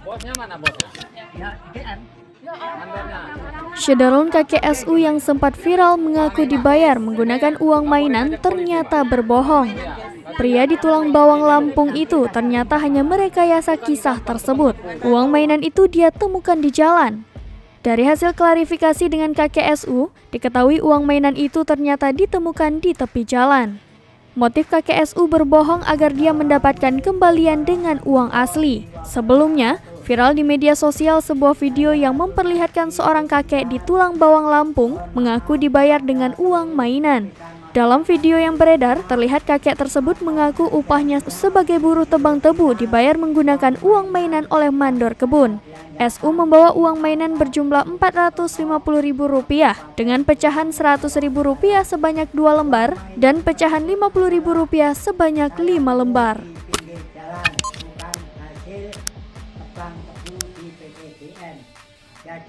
Bosnya mana bosnya? Mandornya. Syederun kakek SU yang sempat viral mengaku dibayar menggunakan uang mainan ternyata berbohong. Pria di Tulang Bawang Lampung itu ternyata hanya merekayasa kisah tersebut. Uang mainan itu dia temukan di jalan. Dari hasil klarifikasi dengan kakek SU, diketahui uang mainan itu ternyata ditemukan di tepi jalan. Motif kakek SU berbohong agar dia mendapatkan kembalian dengan uang asli. Sebelumnya, viral di media sosial sebuah video yang memperlihatkan seorang kakek di Tulang Bawang Lampung mengaku dibayar dengan uang mainan. Dalam video yang beredar, terlihat kakek tersebut mengaku upahnya sebagai buruh tebang tebu dibayar menggunakan uang mainan oleh mandor kebun. SU membawa uang mainan berjumlah Rp450.000 dengan pecahan Rp100.000 sebanyak 2 lembar dan pecahan Rp50.000 sebanyak 5 lembar. Pinggir jalan bukan hasil tebang tebu di PTBN.